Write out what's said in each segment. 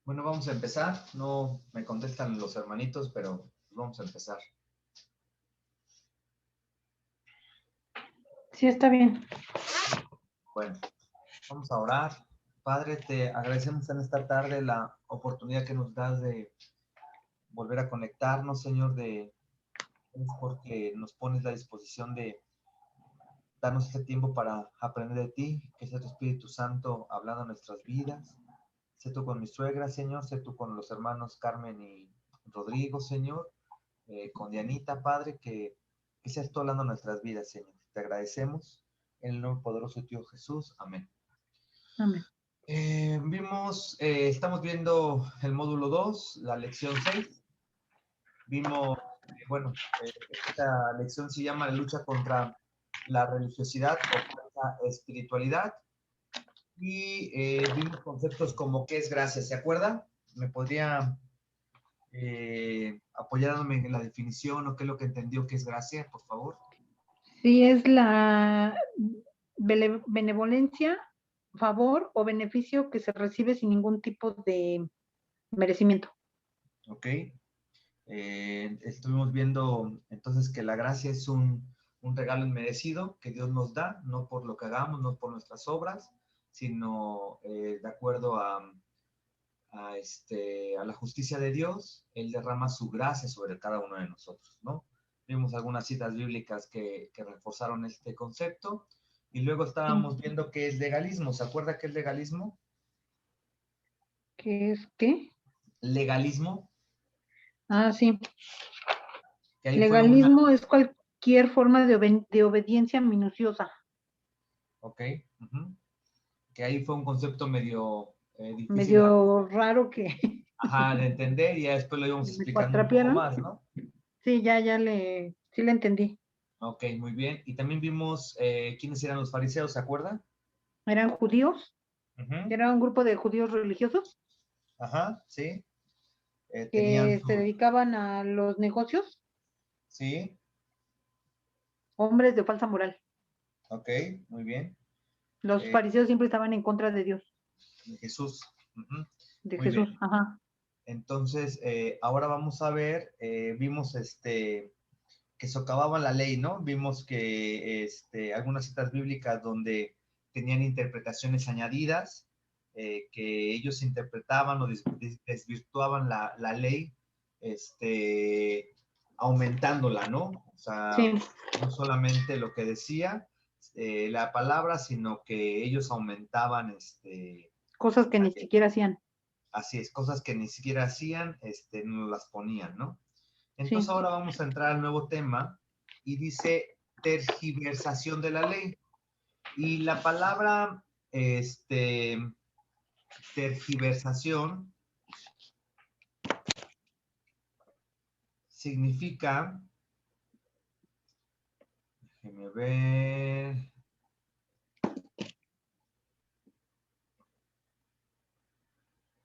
Bueno, vamos a empezar. No me contestan los hermanitos, pero vamos a empezar. Sí, está bien. Bueno, vamos a orar. Padre, te agradecemos en esta tarde la oportunidad que nos das de volver a conectarnos, Señor, es porque nos pones la disposición de darnos este tiempo para aprender de ti, que sea tu Espíritu Santo hablando en nuestras vidas. Sé tú con mi suegra, Señor, sé tú con los hermanos Carmen y Rodrigo, Señor, con Dianita, Padre, que seas tú hablando en nuestras vidas, Señor. Te agradecemos en el nombre poderoso de Dios Jesús. Amén. Amén. Estamos viendo el módulo 2, la lección 6. Vimos, esta lección se llama la lucha contra la religiosidad o falsa espiritualidad. Y vimos conceptos como qué es gracia, ¿se acuerda? ¿Me podría apoyándome en la definición o qué es lo que entendió que es gracia, por favor? Sí, es la benevolencia, favor o beneficio que se recibe sin ningún tipo de merecimiento. Ok. Estuvimos viendo entonces que la gracia es un regalo inmerecido que Dios nos da, no por lo que hagamos, no por nuestras obras, sino de acuerdo a la justicia de Dios. Él derrama su gracia sobre cada uno de nosotros, ¿no? Vimos algunas citas bíblicas que reforzaron este concepto. Y luego estábamos viendo qué es legalismo. ¿Se acuerda qué es legalismo? ¿Qué es qué? Legalismo. Ah, sí. Que ahí fue Legalismo es cualquier forma de obediencia minuciosa. Ok. Que ahí fue un concepto medio difícil Medio raro que de entender, y ya después lo íbamos me explicando un poco cuatrapearon. más, ¿no? Sí, sí le entendí. Ok, muy bien. Y también vimos quiénes eran los fariseos, ¿se acuerda? Eran judíos, era un grupo de judíos religiosos Ajá, sí. Tenían que se dedicaban a los negocios, sí, hombres de falsa moral. ok, muy bien. Los Eh, fariseos siempre estaban en contra de Dios, de Jesús. de Muy bien. Jesús. Ajá. Entonces, ahora vamos a ver, vimos que socavaban la ley, ¿no? Vimos que algunas citas bíblicas donde tenían interpretaciones añadidas, que ellos interpretaban o desvirtuaban la ley, aumentándola, ¿no? O sea, Sí, no solamente lo que decía la palabra, sino que ellos aumentaban, cosas que ni siquiera hacían. así es, cosas que ni siquiera hacían, no las ponían, ¿no? Sí. Entonces ahora vamos a entrar al nuevo tema y dice tergiversación de la ley. Y la palabra tergiversación significa, déjeme ver,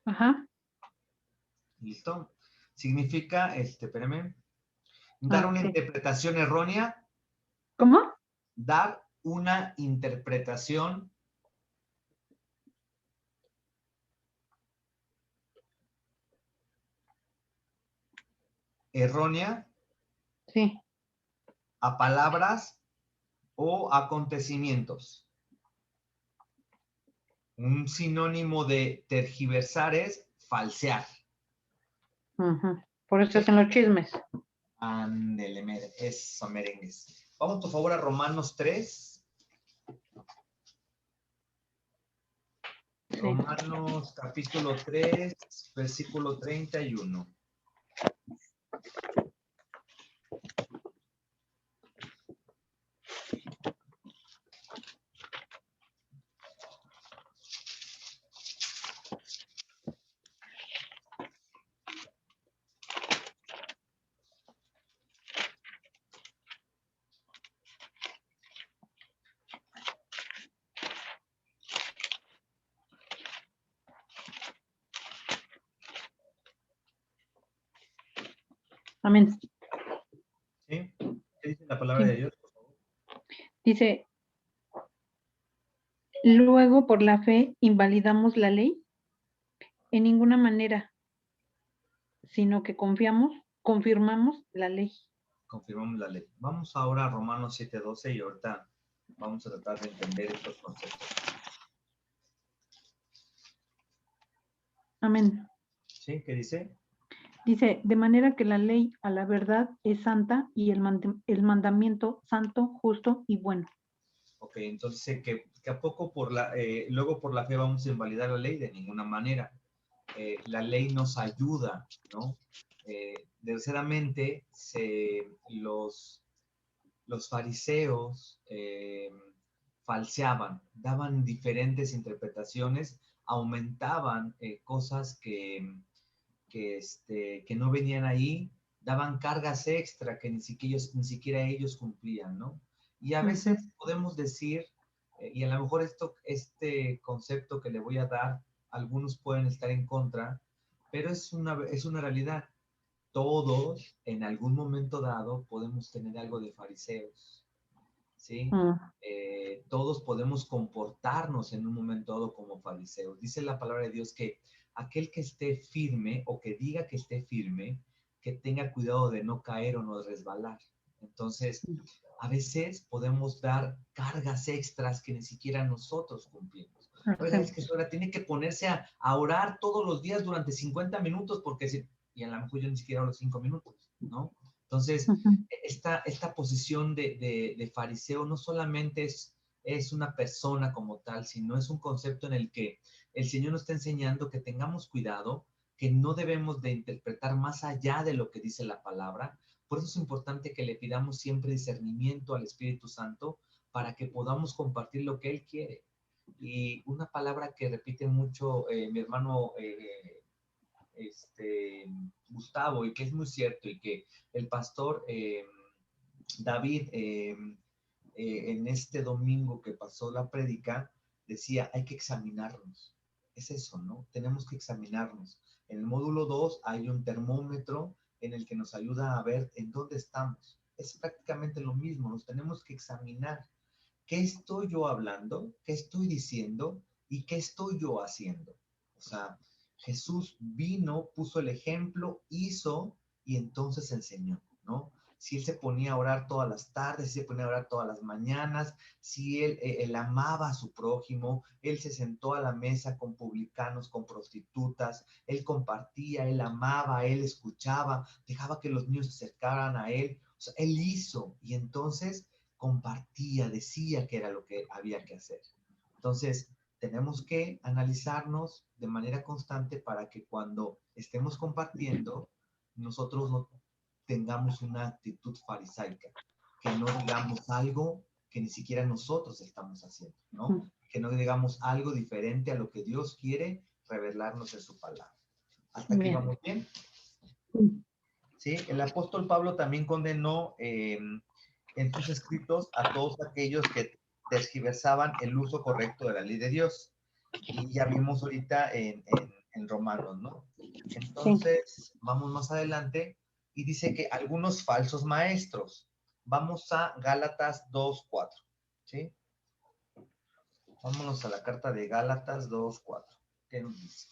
Ajá. listo, significa, espérame, dar Ah, una sí. interpretación errónea, ¿Cómo? dar una interpretación errónea Sí. a palabras o acontecimientos. Un sinónimo de tergiversar es falsear. Ajá. Por eso ¿Ok? hacen los chismes. Ándele, eso, merengues. Vamos, por favor, a Romanos 3. Sí. Romanos capítulo 3, versículo 31. Amén. ¿Sí? ¿Qué dice la palabra de Sí. Dios? Dice, luego por la fe invalidamos la ley. En ninguna manera, sino que confirmamos la ley. Confirmamos la ley. Vamos ahora a Romanos 7:12 y ahorita vamos a tratar de entender estos conceptos. Amén. ¿Sí? ¿Qué dice? Dice, de manera que la ley a la verdad es santa y el mandamiento santo, justo y bueno. Ok, entonces que a poco luego por la fe vamos a invalidar la ley de ninguna manera. La ley nos ayuda, ¿no? Desgraciadamente, los fariseos falseaban, daban diferentes interpretaciones, aumentaban cosas que no venían ahí, daban cargas extra que ni siquiera ellos cumplían, ¿no? Y a veces podemos decir, y a lo mejor este concepto que le voy a dar, algunos pueden estar en contra, pero es una realidad. Todos, en algún momento dado, podemos tener algo de fariseos, ¿sí? Todos podemos comportarnos en un momento dado como fariseos. Dice la palabra de Dios que aquel que esté firme o que diga que esté firme, que tenga cuidado de no caer o no resbalar. Entonces, a veces podemos dar cargas extras que ni siquiera nosotros cumplimos. Oiga, es que ahora tiene que ponerse a orar todos los días durante 50 minutos y a lo mejor yo ni siquiera oro 5 minutos, ¿no? Entonces, esta posición de fariseo no solamente es una persona como tal, sino es un concepto en el que el Señor nos está enseñando que tengamos cuidado, que no debemos de interpretar más allá de lo que dice la palabra. Por eso es importante que le pidamos siempre discernimiento al Espíritu Santo para que podamos compartir lo que Él quiere. Y una palabra que repite mucho mi hermano Gustavo, y que es muy cierto, y que el pastor David en este domingo que pasó la prédica decía, hay que examinarnos. Es eso, ¿no? Tenemos que examinarnos. En el módulo 2 hay un termómetro en el que nos ayuda a ver en dónde estamos. Es prácticamente lo mismo, nos tenemos que examinar. ¿Qué estoy yo hablando? ¿Qué estoy diciendo? ¿Y qué estoy yo haciendo? O sea, Jesús vino, puso el ejemplo, hizo y entonces enseñó, ¿no? Si él se ponía a orar todas las tardes, si se ponía a orar todas las mañanas, si él amaba a su prójimo, él se sentó a la mesa con publicanos, con prostitutas, él compartía, él amaba, él escuchaba, dejaba que los niños se acercaran a él, o sea, él hizo y entonces compartía, decía que era lo que había que hacer. Entonces, tenemos que analizarnos de manera constante para que cuando estemos compartiendo, nosotros no tengamos una actitud farisaica, que no digamos algo que ni siquiera nosotros estamos haciendo, ¿no? Que no digamos algo diferente a lo que Dios quiere revelarnos en su palabra. ¿Hasta aquí vamos bien? Sí, el apóstol Pablo también condenó en sus escritos a todos aquellos que tergiversaban el uso correcto de la ley de Dios. Y ya vimos ahorita en Romanos, ¿no? Entonces, vamos más adelante y dice que algunos falsos maestros. Vamos a Gálatas 2:4, ¿sí? Vámonos a la carta de Gálatas 2:4. ¿Qué nos dice?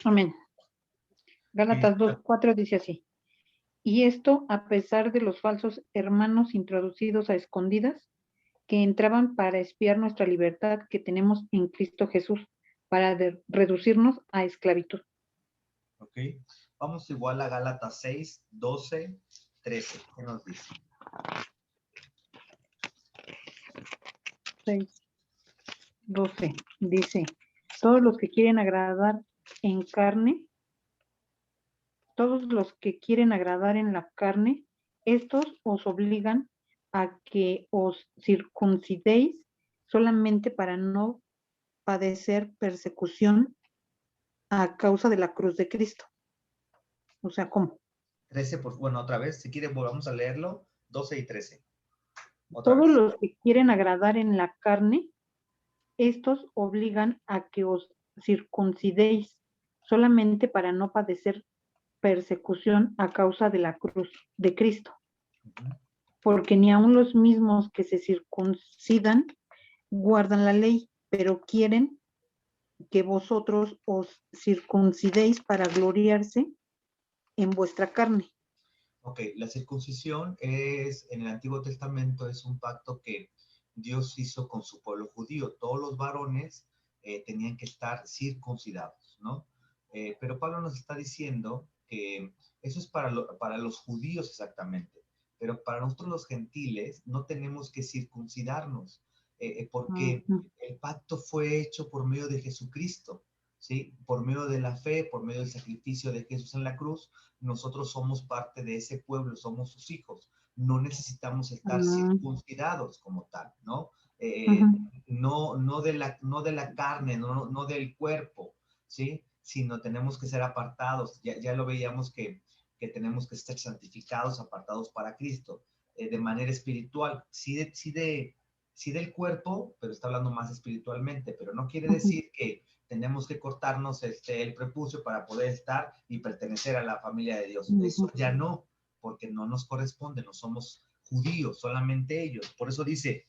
Amén. Gálatas 2:4 dice así. Y esto a pesar de los falsos hermanos introducidos a escondidas, que entraban para espiar nuestra libertad que tenemos en Cristo Jesús, para reducirnos a esclavitud. Ok. Vamos igual a Gálatas 6:12-13. ¿Qué nos dice? 6:12 dice, todos los que quieren agradar en carne, todos los que quieren agradar en la carne, estos os obligan a que os circuncidéis solamente para no padecer persecución a causa de la cruz de Cristo. O sea, ¿cómo? 13, bueno, otra vez, si quieren volvamos a leerlo, 12 y 13. Todos los que quieren agradar en la carne, estos obligan a que os circuncidéis solamente para no padecer persecución a causa de la cruz de Cristo, porque ni aun los mismos que se circuncidan guardan la ley, pero quieren que vosotros os circuncidéis para gloriarse en vuestra carne. Ok, la circuncisión es, en el Antiguo Testamento, es un pacto que Dios hizo con su pueblo judío. Todos los varones tenían que estar circuncidados, ¿no? Pero Pablo nos está diciendo que eso es para los judíos exactamente, pero para nosotros los gentiles no tenemos que circuncidarnos, porque el pacto fue hecho por medio de Jesucristo, ¿sí? Por medio de la fe, por medio del sacrificio de Jesús en la cruz. Nosotros somos parte de ese pueblo, somos sus hijos. No necesitamos estar circuncidados como tal, ¿no? No de la carne, no del cuerpo, ¿sí? Sino tenemos que ser apartados. Ya lo veíamos que tenemos que estar santificados, apartados para Cristo, de manera espiritual. Sí del cuerpo, pero está hablando más espiritualmente, pero no quiere decir que tenemos que cortarnos el prepucio para poder estar y pertenecer a la familia de Dios. Eso ya no, porque no nos corresponde, no somos judíos, solamente ellos. Por eso dice,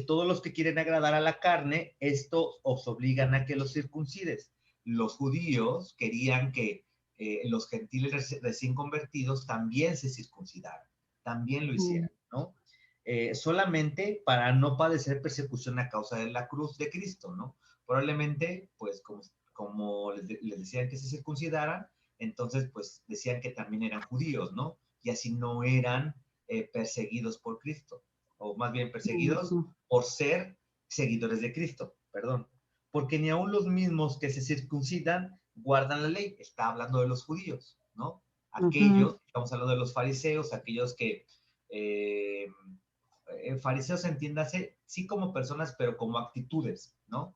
todos los que quieren agradar a la carne, esto os obligan a que los circuncides. Los judíos querían que los gentiles recién convertidos también se circuncidaran, también lo hicieran, ¿no? Solamente para no padecer persecución a causa de la cruz de Cristo, ¿no? Probablemente, pues, como les decían que se circuncidaran, entonces, pues, decían que también eran judíos, ¿no? Y así no eran perseguidos por Cristo, o más bien perseguidos por ser seguidores de Cristo, perdón. Porque ni aun los mismos que se circuncidan guardan la ley. Está hablando de los judíos, ¿no? Aquellos, estamos hablando de los fariseos, aquellos que... fariseos, entiéndase, sí como personas, pero como actitudes, ¿no?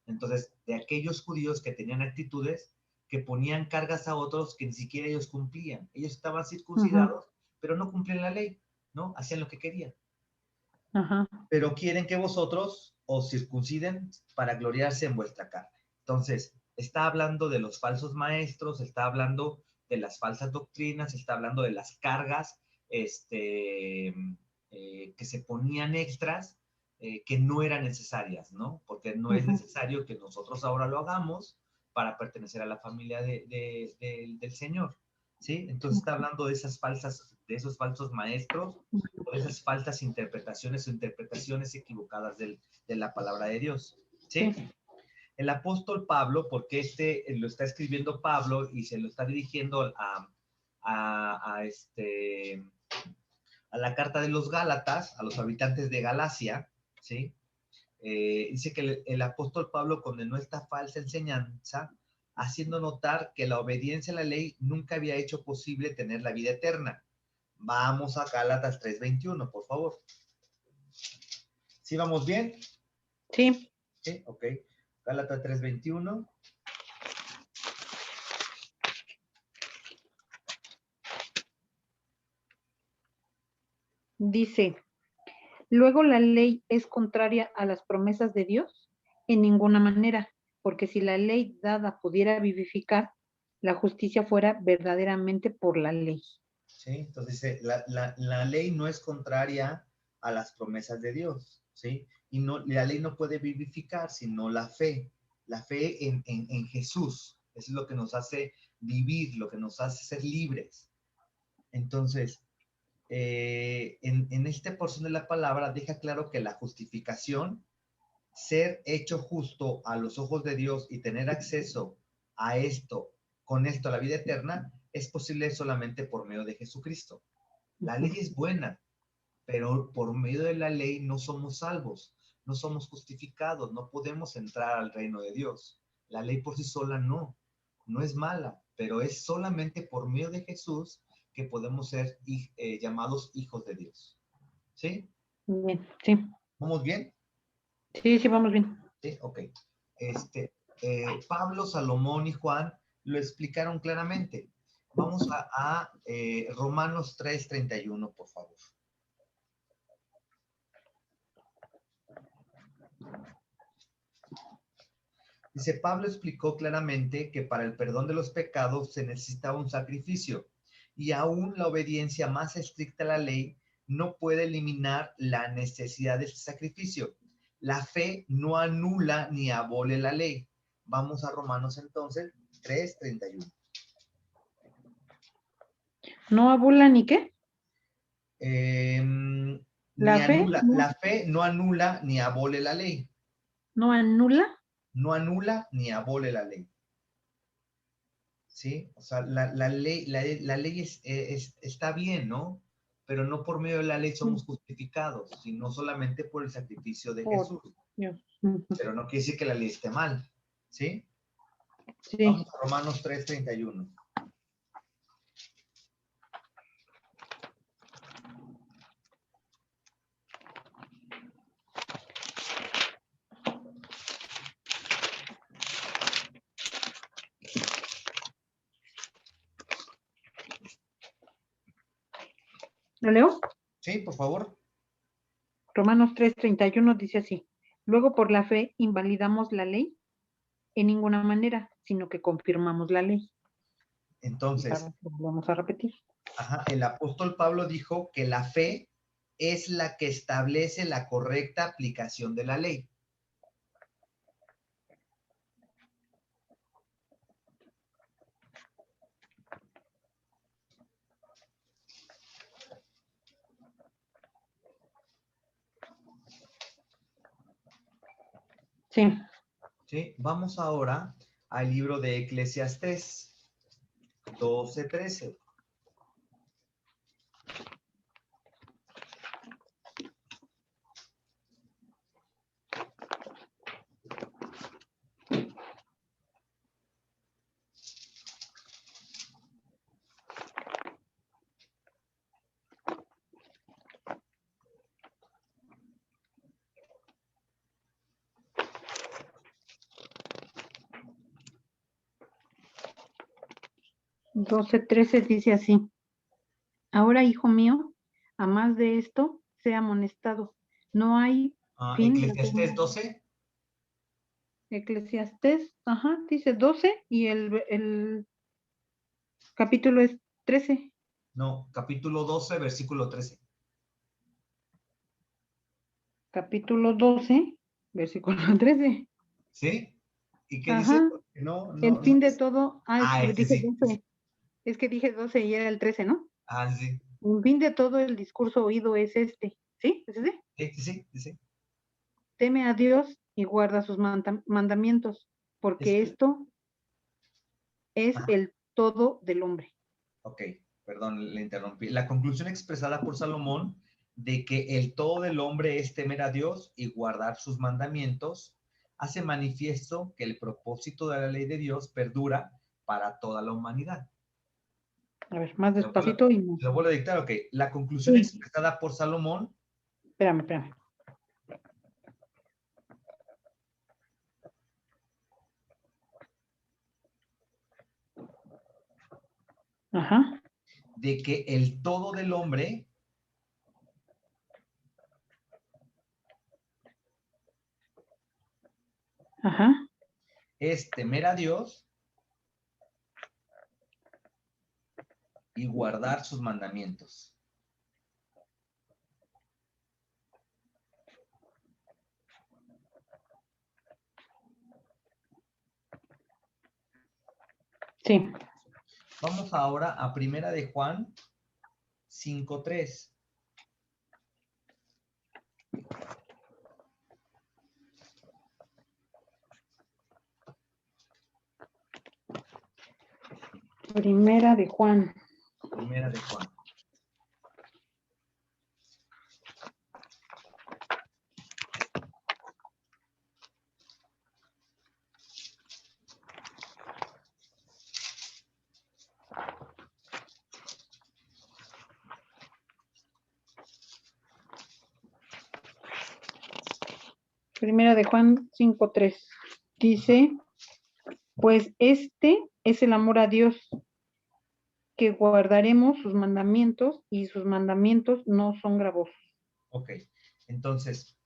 Entonces, de aquellos judíos que tenían actitudes que ponían cargas a otros que ni siquiera ellos cumplían. Ellos estaban circuncidados, pero no cumplían la ley, ¿no? Hacían lo que querían. Pero quieren que vosotros os circunciden para gloriarse en vuestra carne. Entonces, está hablando de los falsos maestros, está hablando de las falsas doctrinas, está hablando de las cargas, que se ponían extras, que no eran necesarias, ¿no? Porque no es necesario que nosotros ahora lo hagamos para pertenecer a la familia del Señor, ¿sí? Entonces está hablando de esos falsos maestros, o de esas falsas interpretaciones o interpretaciones equivocadas de la palabra de Dios, ¿sí? El apóstol Pablo, porque lo está escribiendo Pablo y se lo está dirigiendo a la carta de los Gálatas, a los habitantes de Galacia, ¿sí? Dice que el apóstol Pablo condenó esta falsa enseñanza, haciendo notar que la obediencia a la ley nunca había hecho posible tener la vida eterna. Vamos a Gálatas 3:21, por favor. ¿Sí vamos bien? Sí. Sí, ok. Gálatas 3:21. Dice, luego la ley es contraria a las promesas de Dios en ninguna manera, porque si la ley dada pudiera vivificar, la justicia fuera verdaderamente por la ley. Sí, entonces dice, la ley no es contraria a las promesas de Dios, ¿sí? Y no, la ley no puede vivificar, sino la fe en Jesús. Eso es lo que nos hace vivir, lo que nos hace ser libres. Entonces, en esta porción de la palabra deja claro que la justificación, ser hecho justo a los ojos de Dios y tener acceso a esto, con esto a la vida eterna, es posible solamente por medio de Jesucristo. La ley es buena, pero por medio de la ley no somos salvos, no somos justificados, no podemos entrar al reino de Dios. La ley por sí sola no es mala, pero es solamente por medio de Jesús que podemos ser llamados hijos de Dios. ¿Sí? Bien, sí. ¿Vamos bien? Sí, vamos bien. Sí, ok. Pablo, Salomón y Juan lo explicaron claramente. Vamos a Romanos 3:31, por favor. Dice, Pablo explicó claramente que para el perdón de los pecados se necesitaba un sacrificio y aún la obediencia más estricta a la ley no puede eliminar la necesidad de ese sacrificio. La fe no anula ni abole la ley. Vamos a Romanos entonces 3:31. ¿No abula ni qué? Ni La fe anula, no, la fe no anula ni abole la ley. no anula. No anula ni abole la ley. ¿Sí? O sea, la ley, la ley está bien, ¿no? Pero no por medio de la ley somos justificados, sino solamente por el sacrificio de Por Jesús. Dios. Pero no quiere decir que la ley esté mal, ¿sí? Sí. Vamos a Romanos 3:31. ¿Lo leo? Sí, por favor. Romanos 3:31 dice así. Luego por la fe invalidamos la ley en ninguna manera, sino que confirmamos la ley. Entonces, Vamos a repetir. ajá, el apóstol Pablo dijo que la fe es la que establece la correcta aplicación de la ley. Sí. ¿Sí? Vamos ahora al libro de Eclesiastés 12:13. 12:13 dice así. Ahora, hijo mío, a más de esto, sea amonestado. No hay fin. Eclesiastés 12. Eclesiastés, ajá, dice 12 y el capítulo es 13. No, capítulo 12, versículo 13. Capítulo 12, versículo 13. ¿Sí? ¿Y qué dice? Ajá, Porque no, el no, no. fin de todo, Este dije sí. 12. Es que dije 12 y era el 13, ¿no? Sí. El fin de todo el discurso oído es este, ¿sí? ¿Es ese? Sí. Teme a Dios y guarda sus mandamientos, porque Este, esto es ajá. el todo del hombre. Ok, perdón, le interrumpí. La conclusión expresada por Salomón de que el todo del hombre es temer a Dios y guardar sus mandamientos hace manifiesto que el propósito de la ley de Dios perdura para toda la humanidad. A ver, más Lo, despacito y lo vuelvo a dictar, ok. La conclusión sí. expresada por Salomón. Espérame. Ajá. De que el todo del hombre Ajá. es temer a Dios y guardar sus mandamientos. Sí. Vamos ahora a Primera de Juan 5:3. Primera de Juan. Primera de Juan. Primera de Juan 5:3. Dice, pues este es el amor a Dios, que guardaremos sus mandamientos y sus mandamientos no son gravosos. Ok, entonces,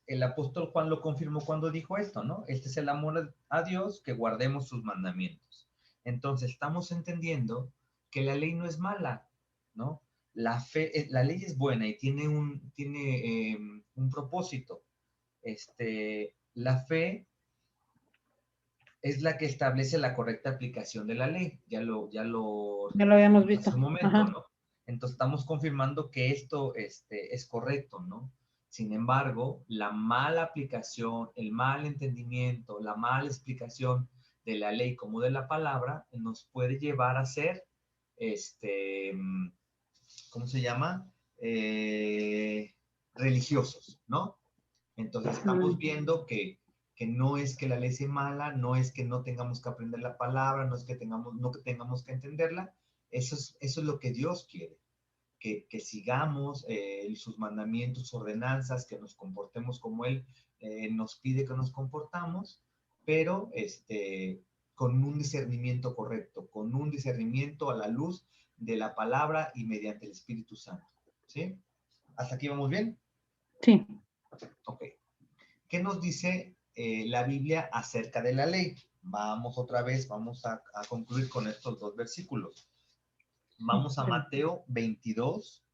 el apóstol Juan lo confirmó cuando dijo esto, ¿no? Este es el amor a Dios, que guardemos sus mandamientos. Entonces, estamos entendiendo que la ley no es mala, ¿no? La ley es buena y tiene un propósito. La fe es la que establece la correcta aplicación de la ley. Ya lo Ya lo habíamos dijimos hace visto. un momento, Ajá. ¿no? Entonces estamos confirmando que esto es correcto, ¿no? Sin embargo, la mala aplicación, el mal entendimiento, la mala explicación de la ley como de la palabra nos puede llevar a ser, ¿cómo se llama? Religiosos, ¿no? Entonces estamos viendo que no es que la ley sea mala, no es que no tengamos que aprender la palabra, no es que no que tengamos que entenderla. Eso es lo que Dios quiere, que sigamos sus mandamientos, sus ordenanzas, que nos comportemos como Él nos pide que nos comportamos, pero con un discernimiento correcto, con un discernimiento a la luz de la palabra y mediante el Espíritu Santo. ¿Sí? ¿Hasta aquí vamos bien? Sí. Ok. ¿Qué nos dice la Biblia acerca de la ley? Vamos otra vez, vamos a concluir con estos dos versículos. Vamos a Mateo 22.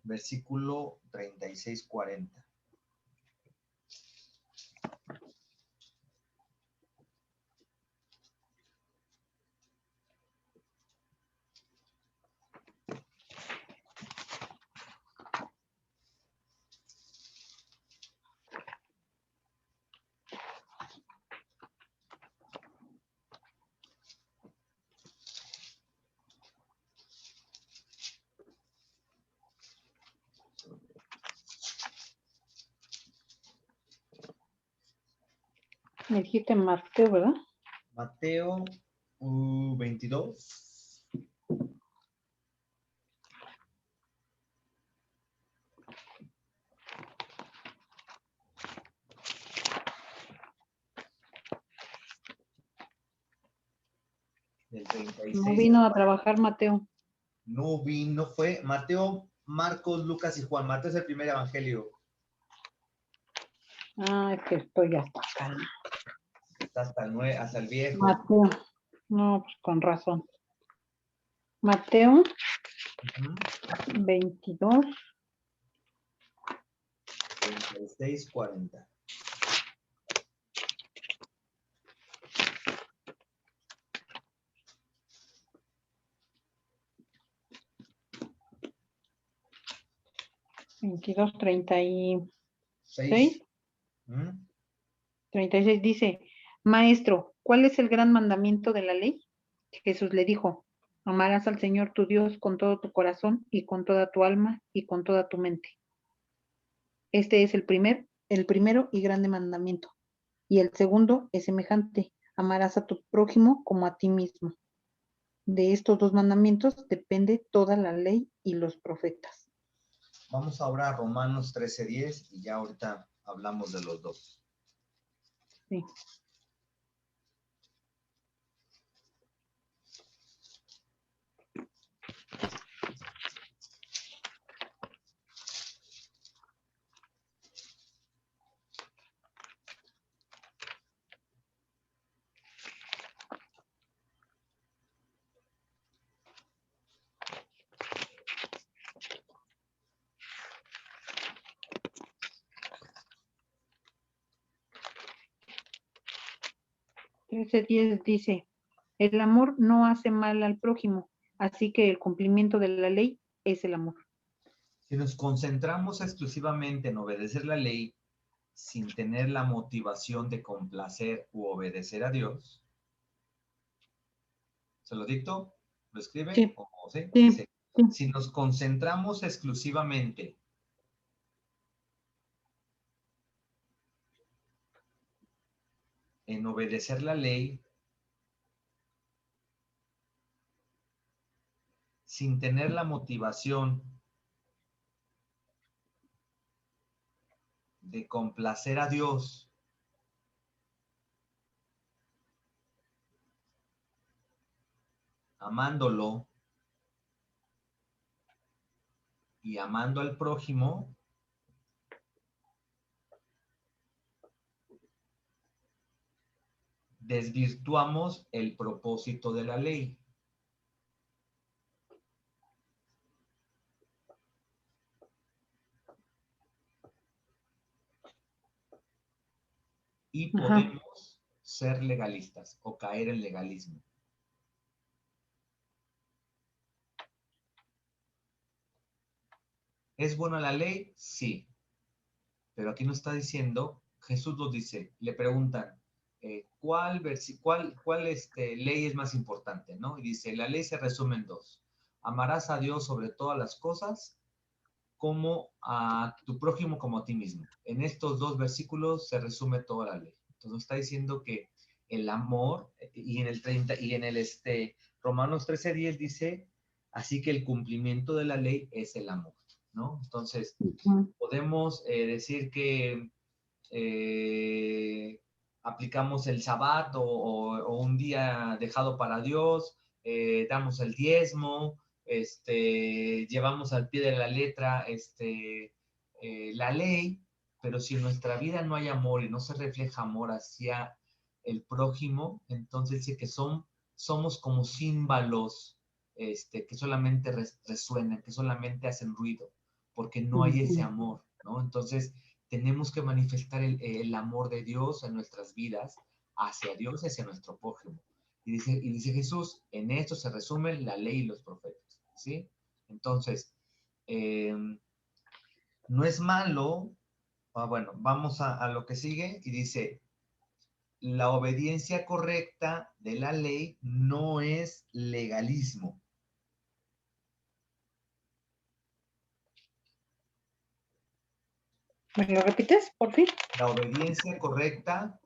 Versículo 36-40. Me dijiste Mateo, ¿verdad? Mateo 22. Del No 36 vino al a 40. trabajar Mateo. No vino, fue Mateo, Marcos, Lucas y Juan. Mateo es el primer evangelio. Ah, es que estoy hasta acá. Está hasta el viejo. Mateo. No, pues con razón. Mateo 22. 36-40. Veintidós, 6. 36 dice, Maestro, ¿cuál es el gran mandamiento de la ley? Jesús le dijo, amarás al Señor tu Dios con todo tu corazón y con toda tu alma y con toda tu mente. Este es el primero y grande mandamiento. Y el segundo es semejante, amarás a tu prójimo como a ti mismo. De estos dos mandamientos depende toda la ley y los profetas. Vamos ahora a Romanos 13:10 y ya ahorita hablamos de los dos. Sí. Trece 10 dice, el amor no hace mal al prójimo, así que el cumplimiento de la ley es el amor. Si nos concentramos exclusivamente en obedecer la ley sin tener la motivación de complacer u obedecer a Dios, ¿se lo dicto? ¿Lo escribe? Sí, ¿Sí? sí, Dice, sí. si nos concentramos exclusivamente en obedecer la ley sin tener la motivación de complacer a Dios, amándolo, y amando al prójimo, desvirtuamos el propósito de la ley. Y podemos ser legalistas o caer en legalismo. ¿Es buena la ley? Sí. Pero aquí nos está diciendo, Jesús nos dice, le preguntan, ¿cuál ley es más importante? ¿No? Y dice, la ley se resume en dos. Amarás a Dios sobre todas las cosas, como a tu prójimo como a ti mismo. En estos dos versículos se resume toda la ley. Entonces nos está diciendo que el amor, y en el 30, y en el Romanos 13:10 dice, así que el cumplimiento de la ley es el amor, ¿no? Entonces, podemos decir que aplicamos el Sabbat o un día dejado para Dios, damos el diezmo, llevamos al pie de la letra la ley, pero si en nuestra vida no hay amor y no se refleja amor hacia el prójimo, entonces sí que somos como címbalos que solamente resuenan, que solamente hacen ruido, porque no hay ese amor, ¿no? Entonces tenemos que manifestar el amor de Dios en nuestras vidas, hacia Dios y hacia nuestro prójimo. Y dice Jesús, en esto se resume la ley y los profetas, ¿sí? Entonces, no es malo, bueno, vamos a lo que sigue y dice, la obediencia correcta de la ley no es legalismo. ¿Me lo repites, por fin? La obediencia correcta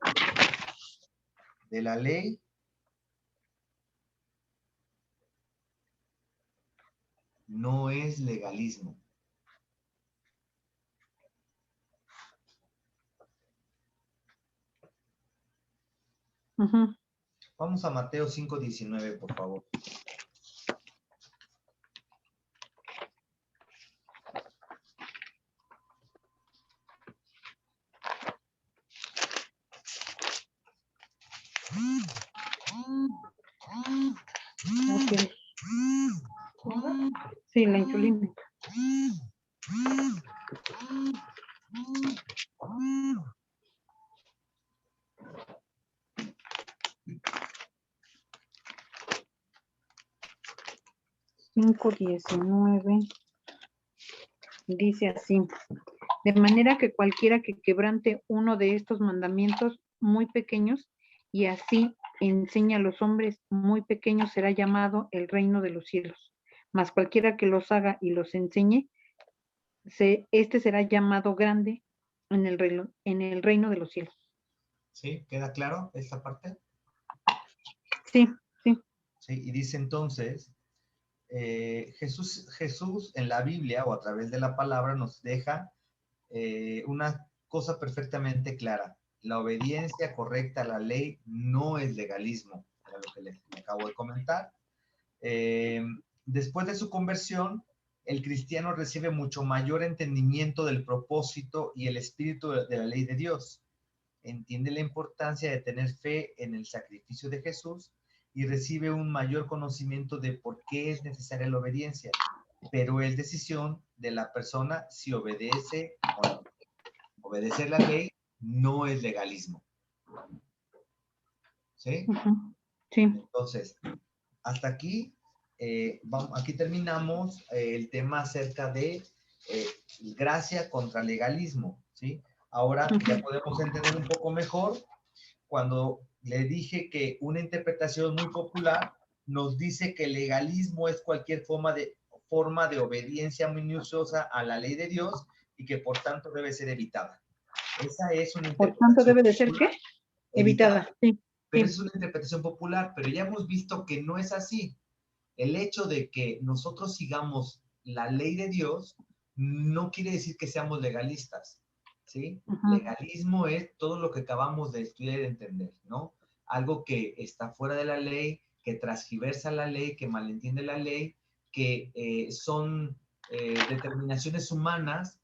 de la ley no es legalismo. Vamos a Mateo 5:19, por favor. Okay. Sí, la insulina. Cinco 19 dice así: de manera que cualquiera que quebrante uno de estos mandamientos muy pequeños y así enseña a los hombres muy pequeños será llamado el reino de los cielos. Mas cualquiera que los haga y los enseñe, este será llamado grande en el reino de los cielos. ¿Sí? ¿Queda claro esta parte? Sí, sí. Sí, y dice entonces, Jesús en la Biblia o a través de la palabra nos deja una cosa perfectamente clara. La obediencia correcta a la ley no es legalismo, era lo que le acabo de comentar. Después de su conversión, el cristiano recibe mucho mayor entendimiento del propósito y el espíritu de la ley de Dios. Entiende la importancia de tener fe en el sacrificio de Jesús y recibe un mayor conocimiento de por qué es necesaria la obediencia, pero es decisión de la persona si obedece o no. Obedecer la ley no es legalismo. ¿Sí? Sí. Entonces, hasta aquí, aquí terminamos el tema acerca de gracia contra legalismo, ¿sí? Ahora ya podemos entender un poco mejor cuando le dije que una interpretación muy popular nos dice que el legalismo es cualquier forma de obediencia minuciosa a la ley de Dios y que por tanto debe ser evitada. Esa es una interpretación. Por tanto, debe de ser ¿qué? Evitada. Sí. Pero es una interpretación popular, pero ya hemos visto que no es así. El hecho de que nosotros sigamos la ley de Dios no quiere decir que seamos legalistas, ¿sí? Legalismo es todo lo que acabamos de estudiar y de entender, ¿no? Algo que está fuera de la ley, que transgiversa la ley, que malentiende la ley, que son determinaciones humanas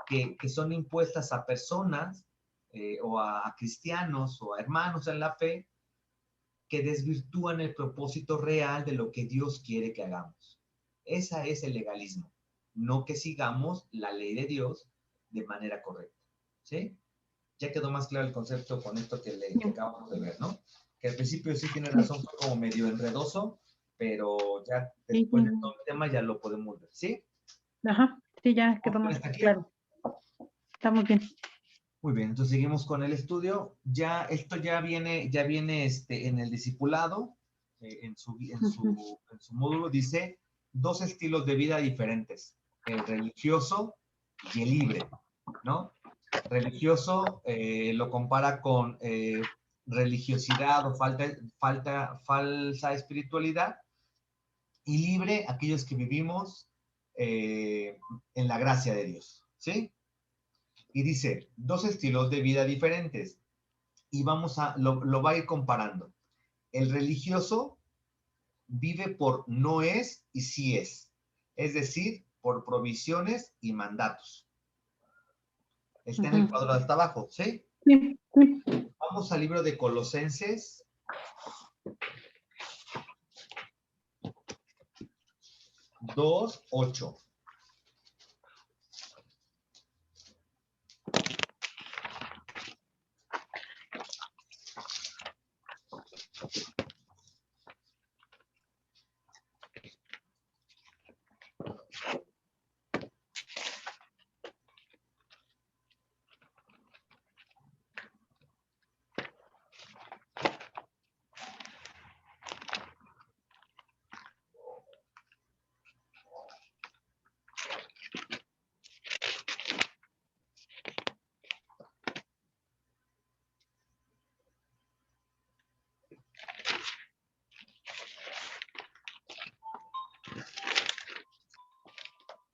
que son impuestas a personas o a cristianos o a hermanos en la fe que desvirtúan el propósito real de lo que Dios quiere que hagamos. Ese es el legalismo, no que sigamos la ley de Dios de manera correcta. ¿Sí? Ya quedó más claro el concepto con esto que acabamos de ver, ¿no? Que al principio sí tiene razón, fue como medio enredoso, pero ya después de todo el tema ya lo podemos ver, ¿sí? Ajá, sí, ya quedó más claro. Estamos bien. Muy bien, entonces seguimos con el estudio. Ya, esto ya viene en el discipulado, en su módulo, dice 2 estilos de vida diferentes, el religioso y el libre, ¿no? Religioso lo compara con religiosidad o falsa espiritualidad, y libre aquellos que vivimos en la gracia de Dios, ¿sí? Y dice, 2 estilos de vida diferentes. Y lo va a ir comparando. El religioso vive por no es y sí es. Es decir, por provisiones y mandatos. Está en el cuadro de hasta abajo, ¿sí? Sí. Vamos al libro de Colosenses. 2:8.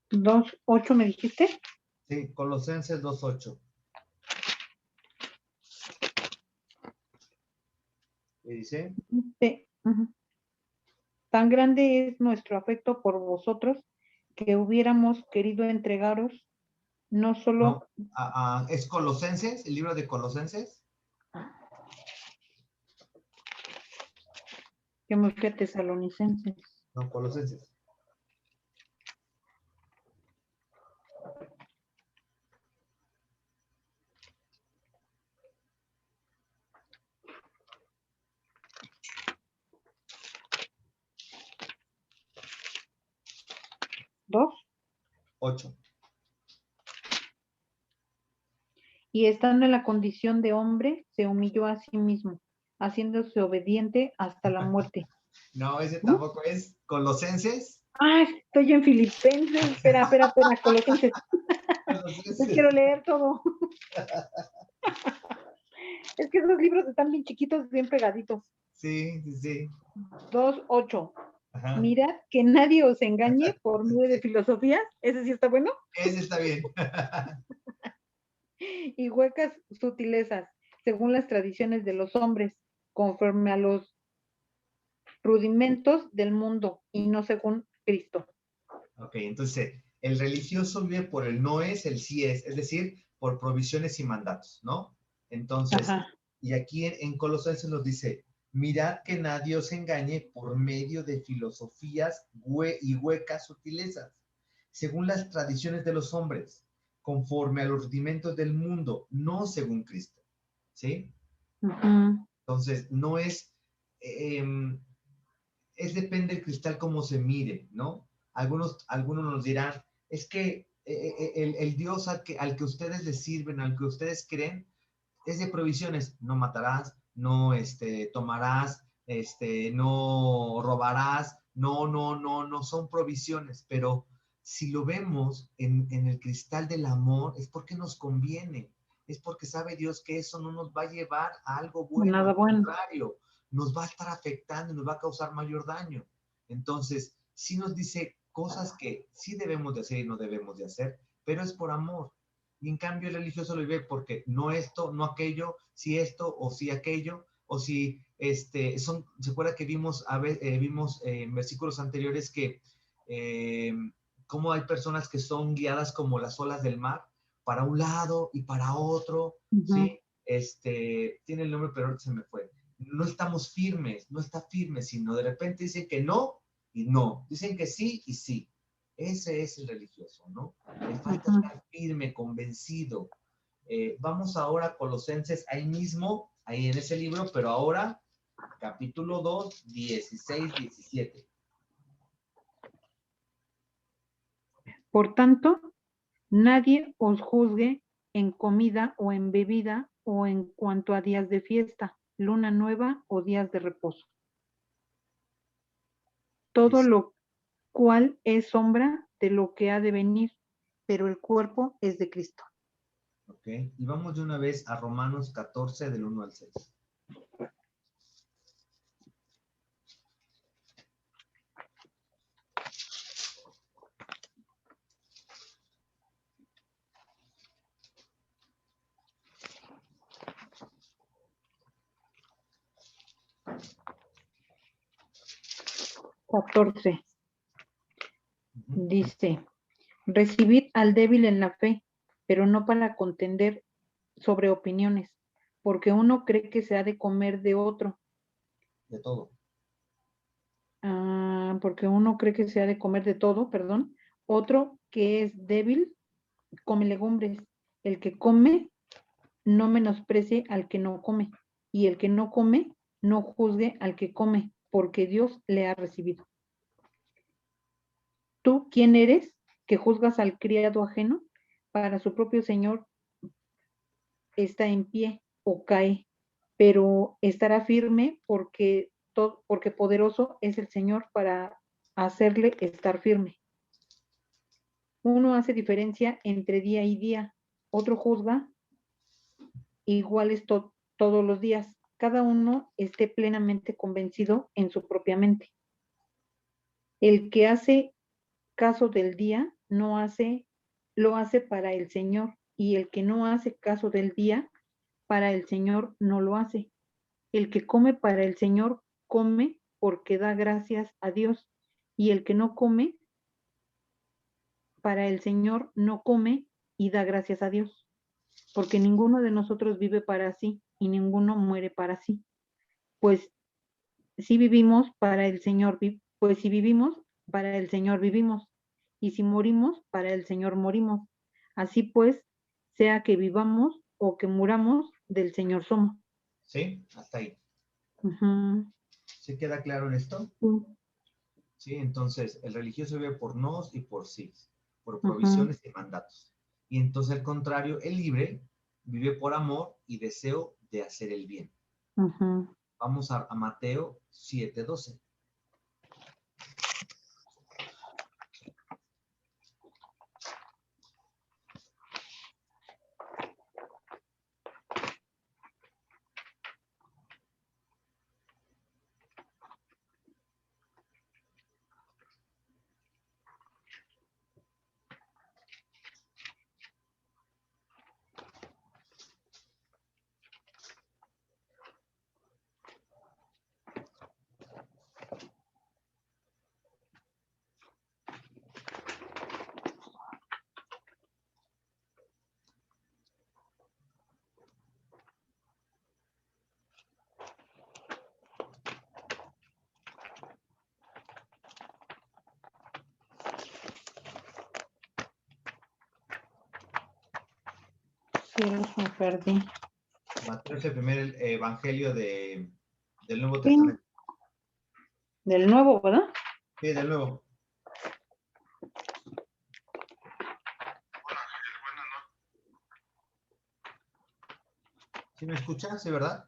¿2:8 me dijiste? Sí, Colosenses 2:8. ¿Qué dice? Sí. Tan grande es nuestro afecto por vosotros que hubiéramos querido entregaros no solo... No, ¿es Colosenses? ¿El libro de Colosenses? Que me fui a Tesalonicenses. No, Colosenses. ¿2? 8. Y estando en la condición de hombre, se humilló a sí mismo, haciéndose obediente hasta la muerte. No, ese tampoco es Colosenses. Ah, estoy en Filipenses. Espera, Colosenses. Yo quiero leer todo. Es que esos libros están bien chiquitos, bien pegaditos. Sí. 2:8. Mirad que nadie os engañe por medio de filosofías. ¿Ese sí está bueno? Ese está bien. Y huecas sutilezas, según las tradiciones de los hombres, conforme a los rudimentos del mundo y no según Cristo. Ok, entonces, el religioso vive por el no es, el sí es decir, por provisiones y mandatos, ¿no? Entonces, Ajá. y aquí en Colosenses nos dice, mirad que nadie os engañe por medio de filosofías y huecas sutilezas, según las tradiciones de los hombres, conforme a los rudimentos del mundo, no según Cristo, ¿sí? Entonces, no es, depende del cristal cómo se mire, ¿no? Algunos nos dirán, es que el Dios al que ustedes les sirven, al que ustedes creen, es de provisiones. No matarás, no tomarás, no robarás, no son provisiones, pero si lo vemos en el cristal del amor, es porque nos conviene, es porque sabe Dios que eso no nos va a llevar a algo bueno, Nada al bueno. contrario, nos va a estar afectando y nos va a causar mayor daño. Entonces, sí nos dice cosas que sí debemos de hacer y no debemos de hacer, pero es por amor. Y en cambio el religioso lo vive porque no esto, no aquello, si esto o si aquello, o si ¿se acuerda que vimos en versículos anteriores que cómo hay personas que son guiadas como las olas del mar, para un lado y para otro, ¿sí? Tiene el nombre, pero ahorita se me fue. No estamos firmes, no está firme, sino de repente dicen que no y no. Dicen que sí y sí. Ese es el religioso, ¿no? Le falta estar firme, convencido. Vamos ahora a Colosenses, ahí mismo, ahí en ese libro, pero ahora, capítulo 2, 16, 17. Por tanto, nadie os juzgue en comida o en bebida o en cuanto a días de fiesta, luna nueva o días de reposo. Todo lo cual es sombra de lo que ha de venir, pero el cuerpo es de Cristo. Ok, y vamos de una vez a Romanos 14, del 1 al 6. Dice, recibid al débil en la fe, pero no para contender sobre opiniones, porque uno cree que se ha de comer de otro. De todo. Porque uno cree que se ha de comer de todo, perdón. Otro que es débil, come legumbres. El que come, no menosprecie al que no come. Y el que no come, no juzgue al que come, porque Dios le ha recibido. ¿Tú quién eres que juzgas al criado ajeno? Para su propio Señor está en pie o cae, pero estará firme porque poderoso es el Señor para hacerle estar firme. Uno hace diferencia entre día y día, otro juzga iguales todos los días. Cada uno esté plenamente convencido en su propia mente. El que hace caso del día lo hace para el Señor, y el que no hace caso del día, para el Señor no lo hace. El que come para el Señor, come porque da gracias a Dios, y el que no come para el Señor, no come y da gracias a Dios, porque ninguno de nosotros vive para sí y ninguno muere para sí. Pues si vivimos para el Señor, pues si vivimos, para el Señor vivimos, y si morimos, para el Señor morimos. Así pues, sea que vivamos o que muramos, del Señor somos. ¿Sí? Hasta ahí. ¿Sí queda claro en esto? Sí, entonces el religioso vive por nos y por sí, por provisiones y mandatos. Y entonces al contrario, el libre vive por amor y deseo de hacer el bien. Vamos a Mateo 7:12. Me perdí. Mateo es el primer evangelio del Nuevo Sí, Testamento. del nuevo, ¿verdad? Sí, del Nuevo. ¿Sí me escuchas? ¿Sí, verdad?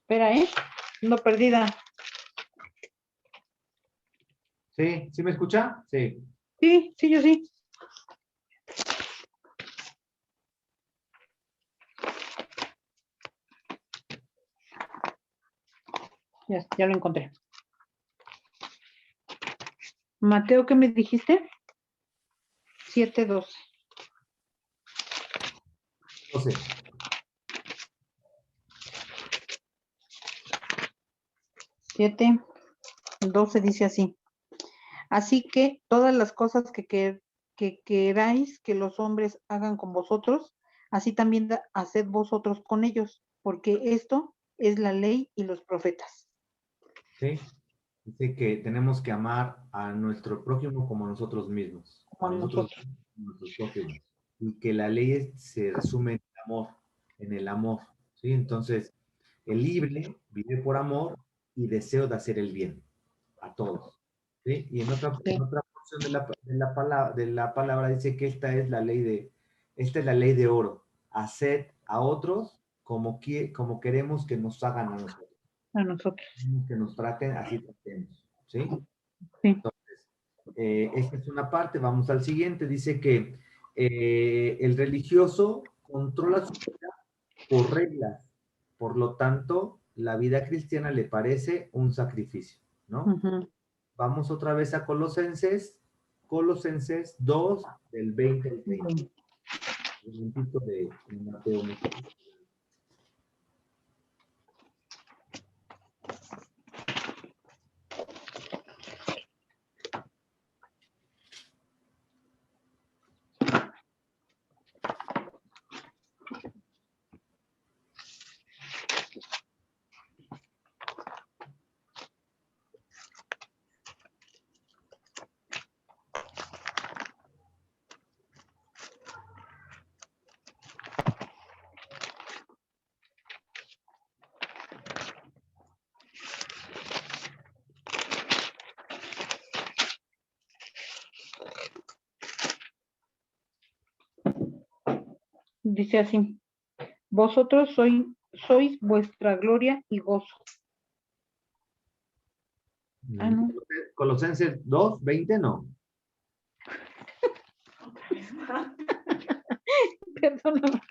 Espera, ando perdida. Sí, ¿sí me escucha? Sí. Sí, yo sí. Ya lo encontré. Mateo, ¿qué me dijiste? 7:12. 12. 7:12 dice así. Así que todas las cosas que queráis que los hombres hagan con vosotros, así también haced vosotros con ellos, porque esto es la ley y los profetas. ¿Sí? Dice que tenemos que amar a nuestro prójimo como nosotros mismos. A Como nosotros nosotros. mismos como nuestros prójimos. Y que la ley se resume en el amor. En el amor. ¿Sí? Entonces, el libre vive por amor y deseo de hacer el bien a todos. ¿Sí? Y en otra porción de la palabra dice que esta es la ley de oro. Haced a otros como queremos que nos hagan a nosotros. A nosotros. Que nos traten, así tratemos. ¿Sí? Sí. Esta es una parte, vamos al siguiente. Dice que el religioso controla su vida por reglas. Por lo tanto, la vida cristiana le parece un sacrificio, ¿no? Uh-huh. Vamos otra vez a Colosenses 2, del 20 al 30. Un momentito de Mateo. Dice así. Vosotros sois vuestra gloria y gozo. No. Colosenses 2, 20, no. Perdóname.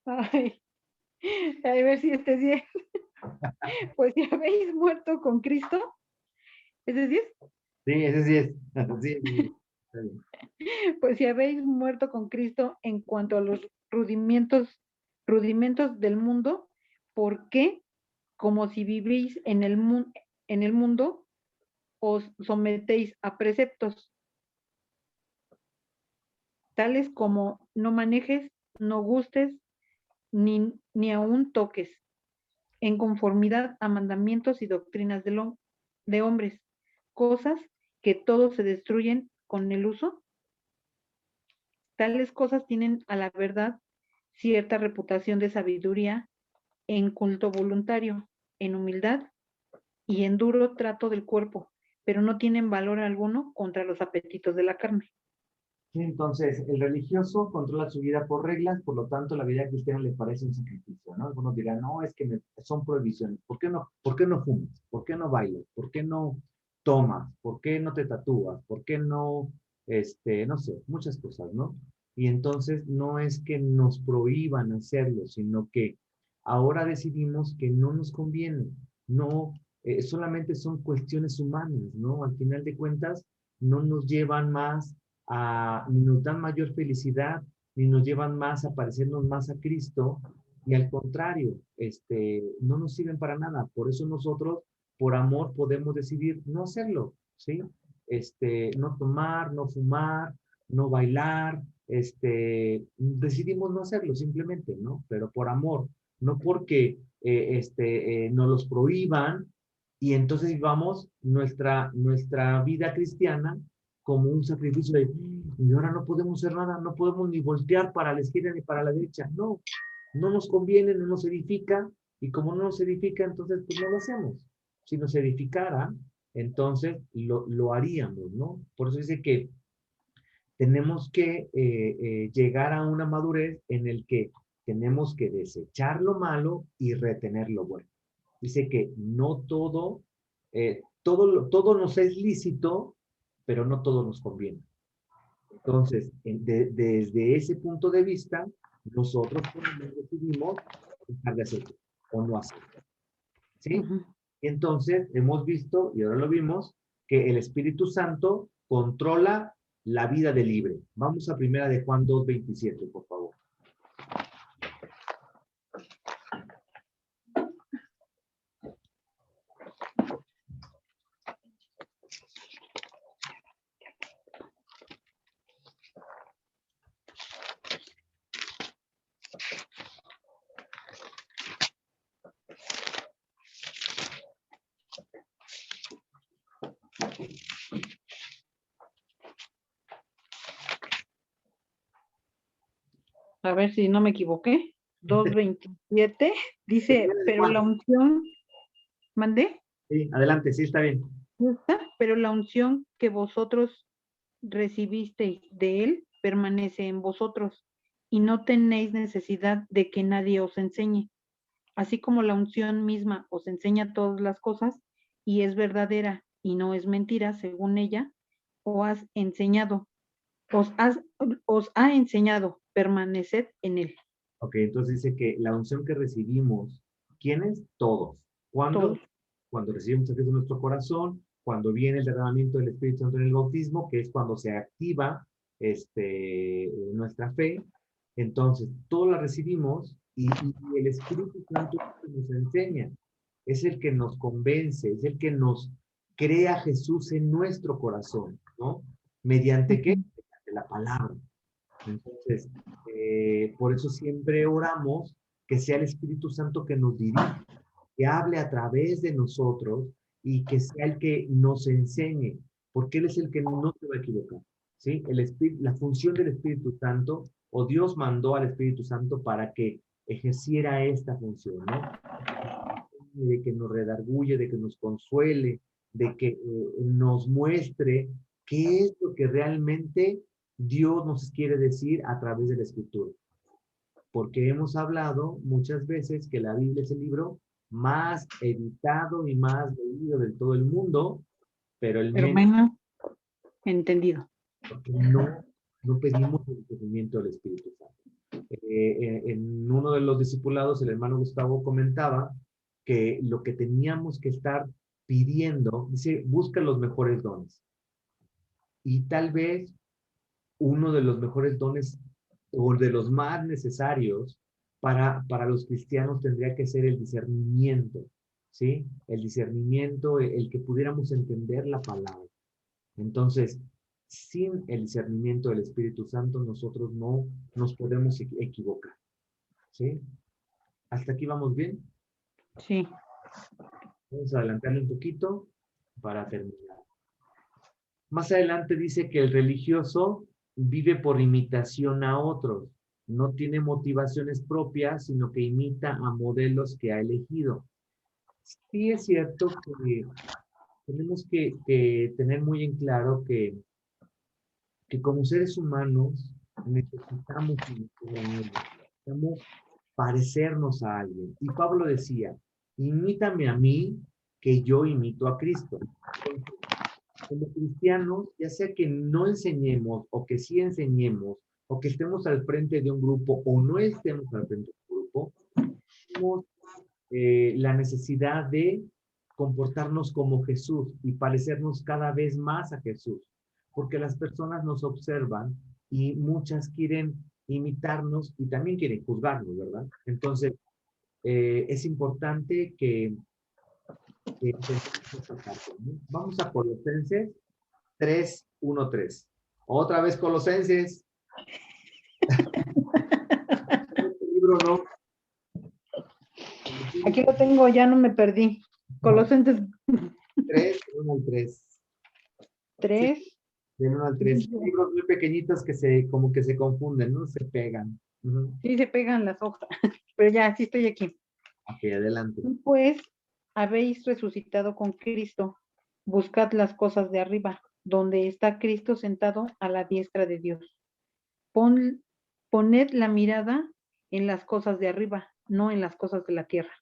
Ay, a ver si estés bien. Pues si habéis muerto con Cristo, ¿es decir? Sí, ese sí es. Sí. Pues si habéis muerto con Cristo en cuanto a los rudimentos del mundo, ¿por qué? Como si vivís en el mundo, os sometéis a preceptos, tales como no manejes, no gustes, ni aún toques, en conformidad a mandamientos y doctrinas de hombres, cosas que todos se destruyen con el uso. Tales cosas tienen a la verdad cierta reputación de sabiduría en culto voluntario, en humildad y en duro trato del cuerpo, pero no tienen valor alguno contra los apetitos de la carne. Sí, entonces, el religioso controla su vida por reglas, por lo tanto, la vida cristiana le parece un sacrificio, ¿no? Algunos dirán, no, es que son prohibiciones. Por qué no fumas? ¿Por qué no bailas? ¿Por qué no tomas? ¿Por qué no te tatúas? ¿Por qué no, no sé, muchas cosas, ¿no? Y entonces, no es que nos prohíban hacerlo, sino que ahora decidimos que no nos conviene. No, solamente son cuestiones humanas, ¿no? Al final de cuentas, no nos llevan más ni nos dan mayor felicidad, ni nos llevan más a parecernos más a Cristo, y al contrario, no nos sirven para nada. Por eso nosotros, por amor, podemos decidir no hacerlo, ¿sí? No tomar, no fumar, no bailar, decidimos no hacerlo simplemente, ¿no? Pero por amor, no porque nos los prohíban y entonces vivamos nuestra vida cristiana como un sacrificio de, y ahora no podemos hacer nada, no podemos ni voltear para la izquierda ni para la derecha. No, no nos conviene, no nos edifica, y como no nos edifica, entonces pues no lo hacemos. Si nos edificara, entonces lo haríamos, ¿no? Por eso dice que tenemos que llegar a una madurez en el que tenemos que desechar lo malo y retener lo bueno. Dice que no todo nos es lícito, pero no todo nos conviene. Entonces, desde ese punto de vista, nosotros decidimos dejar de hacerlo o no hacerlo. ¿Sí? Uh-huh. Entonces, hemos visto, y ahora lo vimos, que el Espíritu Santo controla la vida del libre. Vamos a 1 Juan 2:27, por favor. A ver si no me equivoqué. 2:27 dice, pero la unción, ¿mandé? Sí, adelante, sí, está bien. Pero la unción que vosotros recibisteis de él permanece en vosotros y no tenéis necesidad de que nadie os enseñe. Así como la unción misma os enseña todas las cosas y es verdadera y no es mentira, según ella, os ha enseñado, permaneced en él. Ok, entonces dice que la unción que recibimos, ¿quiénes? Todos. ¿Cuándo? Todos. Cuando recibimos a Cristo en nuestro corazón, cuando viene el derramamiento del Espíritu Santo en el bautismo, que es cuando se activa nuestra fe. Entonces, todos la recibimos y el Espíritu Santo es el que nos enseña, es el que nos convence, es el que nos crea a Jesús en nuestro corazón, ¿no? ¿Mediante qué? Mediante la palabra. Entonces, por eso siempre oramos que sea el Espíritu Santo que nos dirija, que hable a través de nosotros y que sea el que nos enseñe, porque Él es el que no se va a equivocar, ¿sí? La función del Espíritu Santo, o Dios mandó al Espíritu Santo para que ejerciera esta función, ¿no? De que nos redarguye, de que nos consuele, de que nos muestre qué es lo que realmente Dios nos quiere decir a través de la Escritura. Porque hemos hablado muchas veces que la Biblia es el libro más editado y más leído de todo el mundo, pero el menos entendido. Porque no pedimos el entendimiento del Espíritu Santo. En uno de los discipulados, el hermano Gustavo comentaba que lo que teníamos que estar pidiendo, dice, busca los mejores dones. Y tal vez uno de los mejores dones o de los más necesarios para los cristianos tendría que ser el discernimiento, ¿sí? El discernimiento, el que pudiéramos entender la palabra. Entonces, sin el discernimiento del Espíritu Santo, nosotros no nos podemos equivocar, ¿sí? ¿Hasta aquí vamos bien? Sí. Vamos a adelantarle un poquito para terminar. Más adelante dice que el religioso vive por imitación a otros. No tiene motivaciones propias, sino que imita a modelos que ha elegido. Sí es cierto que tenemos que tener muy en claro que como seres humanos necesitamos parecernos a alguien. Y Pablo decía, imítame a mí, que yo imito a Cristo. Entonces, como cristianos, ya sea que no enseñemos o que sí enseñemos, o que estemos al frente de un grupo o no estemos al frente de un grupo, tenemos la necesidad de comportarnos como Jesús y parecernos cada vez más a Jesús, porque las personas nos observan y muchas quieren imitarnos y también quieren juzgarnos, ¿verdad? Entonces, es importante que esta parte, ¿no? Vamos a Colosenses 3:1-3. Otra vez Colosenses. Este libro no. Aquí lo tengo, ya no me perdí. Colosenses 3, 1-3. 3. Sí, del 1 al 3. Libros muy pequeñitos que como que se confunden, ¿no? Se pegan. Sí, se pegan las hojas, pero ya, sí estoy aquí. Ok, adelante. Pues, habéis resucitado con Cristo, buscad las cosas de arriba, donde está Cristo sentado a la diestra de Dios. Poned la mirada en las cosas de arriba, no en las cosas de la tierra.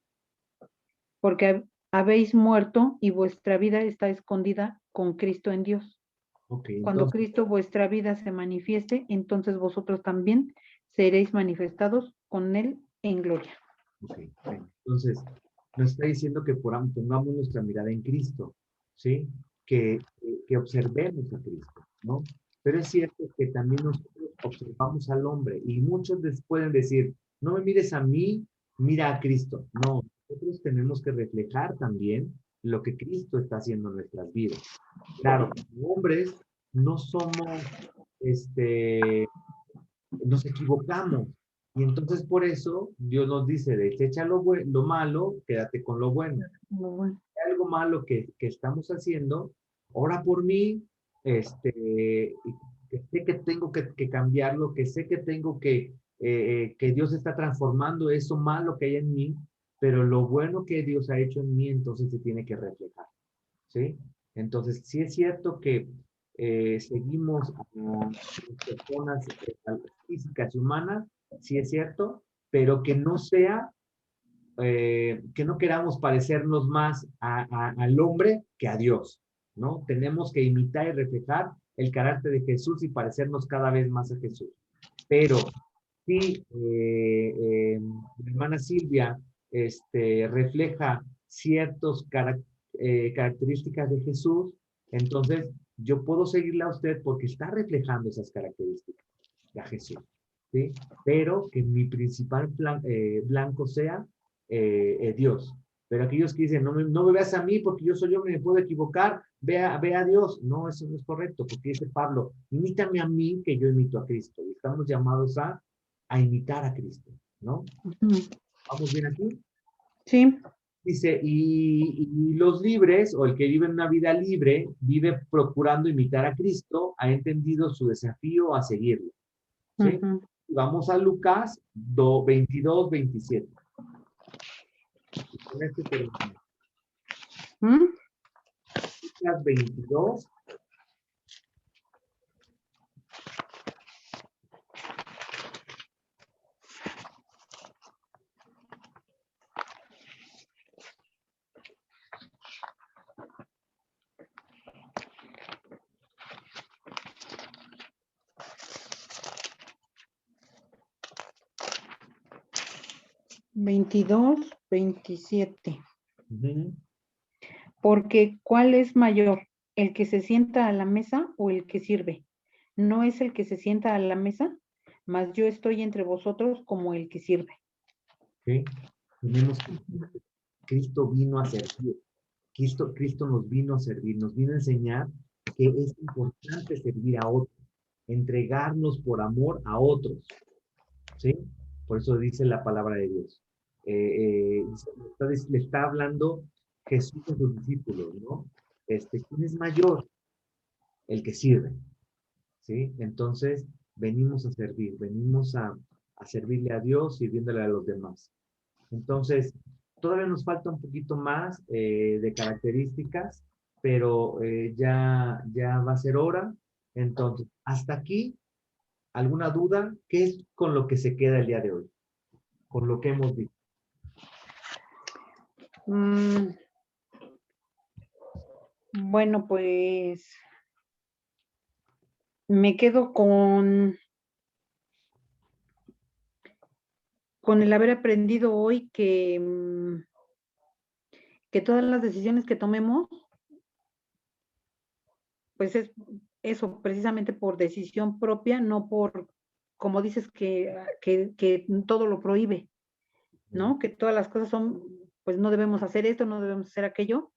Porque habéis muerto y vuestra vida está escondida con Cristo en Dios. Okay, Cuando entonces, Cristo vuestra vida se manifieste, entonces vosotros también seréis manifestados con Él en gloria. okay, entonces, nos está diciendo que pongamos nuestra mirada en Cristo, ¿sí? Que observemos a Cristo, ¿no? Pero es cierto que también nosotros observamos al hombre y muchos les pueden decir, no me mires a mí, mira a Cristo. No, nosotros tenemos que reflejar también lo que Cristo está haciendo en nuestras vidas. Claro, como hombres no somos, nos equivocamos. Y entonces por eso Dios nos dice, desecha lo malo, quédate con lo bueno. Muy bueno. Algo malo que estamos haciendo, ora por mí, que sé que tengo que cambiarlo, que sé que tengo que Dios está transformando eso malo que hay en mí, pero lo bueno que Dios ha hecho en mí, entonces se tiene que reflejar, ¿sí? Entonces, sí es cierto que seguimos a personas físicas y humanas, sí es cierto, pero que no sea que no queramos parecernos más al hombre que a Dios, ¿no? Tenemos que imitar y reflejar el carácter de Jesús y parecernos cada vez más a Jesús. Pero si mi hermana Silvia refleja ciertas características de Jesús, entonces yo puedo seguirla a usted porque está reflejando esas características de Jesús, ¿sí? Pero que mi principal blanco sea Dios. Pero aquellos que dicen, no me veas a mí porque yo soy hombre y me puedo equivocar, ve a Dios. No, eso no es correcto, porque dice Pablo, imítame a mí que yo imito a Cristo. Y estamos llamados a imitar a Cristo, ¿no? Ujú. ¿Vamos bien aquí? Sí. Dice, y los libres, o el que vive una vida libre, vive procurando imitar a Cristo, ha entendido su desafío a seguirlo, ¿sí? Ujú. Vamos a Lucas 22, 27. Con este terminamos. ¿Mm? Lucas 22. Veintidós, 27. Uh-huh. Porque ¿cuál es mayor? ¿El que se sienta a la mesa o el que sirve? No es el que se sienta a la mesa, mas yo estoy entre vosotros como el que sirve. ¿Sí? Tenemos que Cristo vino a servir. Cristo nos vino a servir, nos vino a enseñar que es importante servir a otros, entregarnos por amor a otros, ¿sí? Por eso dice la palabra de Dios. Le está hablando Jesús a sus discípulos, ¿no? ¿Quién es mayor? El que sirve, ¿sí? Entonces, venimos a servir, venimos a servirle a Dios, sirviéndole a los demás. Entonces, todavía nos falta un poquito más de características, pero ya va a ser hora. Entonces, hasta aquí, ¿alguna duda? ¿Qué es con lo que se queda el día de hoy? Con lo que hemos visto. Bueno, pues me quedo con el haber aprendido hoy que todas las decisiones que tomemos, pues es eso, precisamente por decisión propia, no por, como dices, que todo lo prohíbe, ¿no? Que todas las cosas son, pues no debemos hacer esto, no debemos hacer aquello.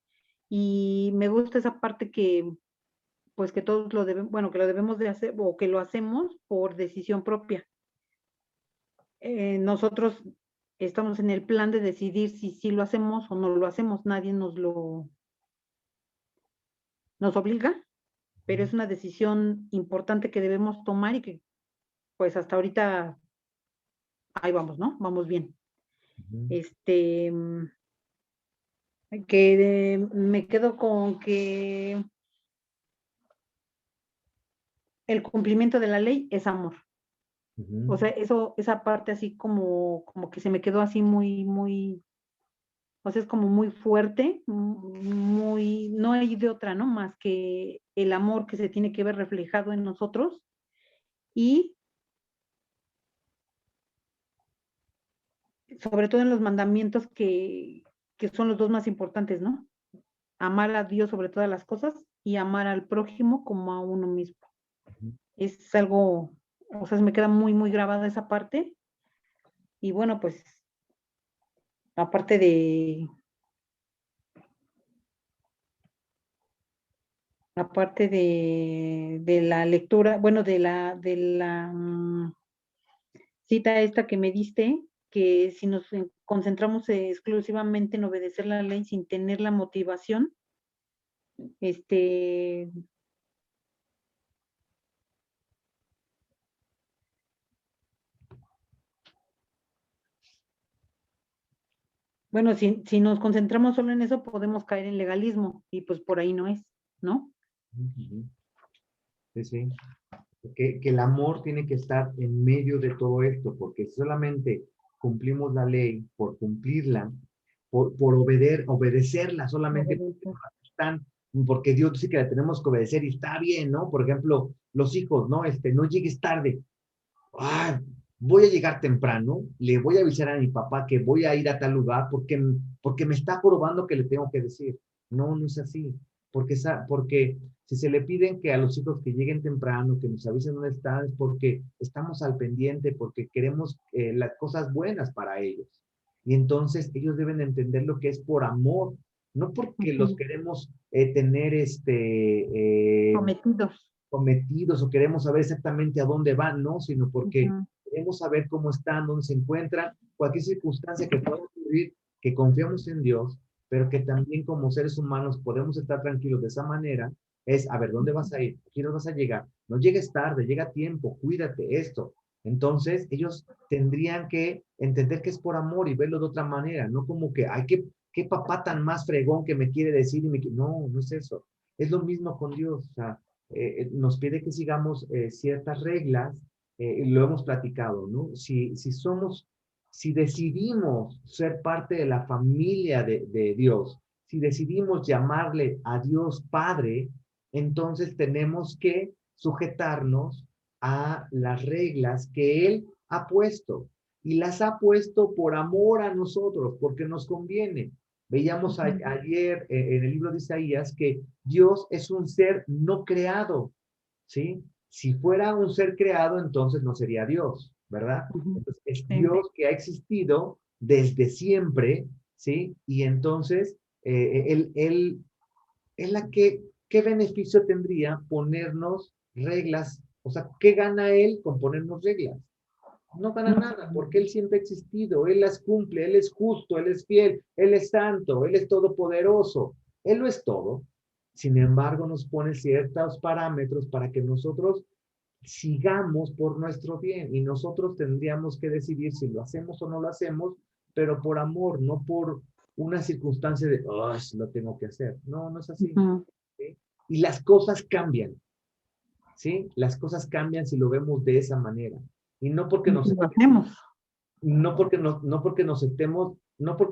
Y me gusta esa parte pues que todos lo debemos, bueno, que lo debemos de hacer o que lo hacemos por decisión propia. Nosotros estamos en el plan de decidir si sí lo hacemos o no lo hacemos, nadie nos obliga, pero es una decisión importante que debemos tomar y que pues hasta ahorita ahí vamos, ¿no? Vamos bien. Uh-huh. Me quedo con que el cumplimiento de la ley es amor. Uh-huh. O sea, esa parte así como que se me quedó así muy, o sea, es como muy fuerte, muy, no hay de otra, ¿no? Más que el amor que se tiene que ver reflejado en nosotros y sobre todo en los mandamientos que que son los dos más importantes, ¿no? Amar a Dios sobre todas las cosas y amar al prójimo como a uno mismo. Es algo, o sea, me queda muy, muy grabada esa parte. Y bueno, pues, aparte de la lectura, bueno, de la cita esta que me diste, que si nos concentramos exclusivamente en obedecer la ley sin tener la motivación, bueno, si nos concentramos solo en eso, podemos caer en legalismo, y pues por ahí no es, ¿no? Ujú. Sí, sí. Que el amor tiene que estar en medio de todo esto, porque si solamente cumplimos la ley por cumplirla, por obedecerla solamente Obedecer. están, porque Dios dice que la tenemos que obedecer y está bien, ¿no? Por ejemplo, los hijos, ¿no? No llegues tarde. Ah, voy a llegar temprano, le voy a avisar a mi papá que voy a ir a tal lugar porque me está probando que le tengo que decir. No, no es así. Porque si se le piden que a los hijos que lleguen temprano, que nos avisen dónde están, es porque estamos al pendiente, porque queremos las cosas buenas para ellos. Y entonces ellos deben entender lo que es por amor, no porque los queremos tener Prometidos. cometidos o queremos saber exactamente a dónde van, ¿no? Sino porque Ujú. queremos saber cómo están, dónde se encuentran, cualquier circunstancia que pueda ocurrir, que confiamos en Dios, pero que también como seres humanos podemos estar tranquilos de esa manera, es, a ver, ¿dónde vas a ir? ¿A quién vas a llegar? No llegues tarde, llega a tiempo, cuídate, esto. Entonces, ellos tendrían que entender que es por amor y verlo de otra manera, no como que, ay, qué papá tan más fregón que me quiere decir no, no es eso. Es lo mismo con Dios, o sea, nos pide que sigamos ciertas reglas, lo hemos platicado, ¿no? Si decidimos ser parte de la familia de Dios, si decidimos llamarle a Dios Padre, entonces tenemos que sujetarnos a las reglas que Él ha puesto. Y las ha puesto por amor a nosotros, porque nos conviene. Veíamos ayer en el libro de Isaías que Dios es un ser no creado, ¿sí? Si fuera un ser creado, entonces no sería Dios, ¿verdad? Entonces, es Sí. Dios que ha existido desde siempre, ¿sí? Y entonces, ¿qué beneficio tendría ponernos reglas? O sea, ¿qué gana Él con ponernos reglas? No gana nada, porque Él siempre ha existido, Él las cumple, Él es justo, Él es fiel, Él es santo, Él es todopoderoso, Él lo es todo. Sin embargo, nos pone ciertos parámetros para que nosotros sigamos por nuestro bien y nosotros tendríamos que decidir si lo hacemos o no lo hacemos, pero por amor, no por una circunstancia de, oh, lo tengo que hacer. No, no es así. ¿Sí? Y las cosas cambian, ¿sí? Las cosas cambian si lo vemos de esa manera. Y no porque nos Lo hacemos. no porque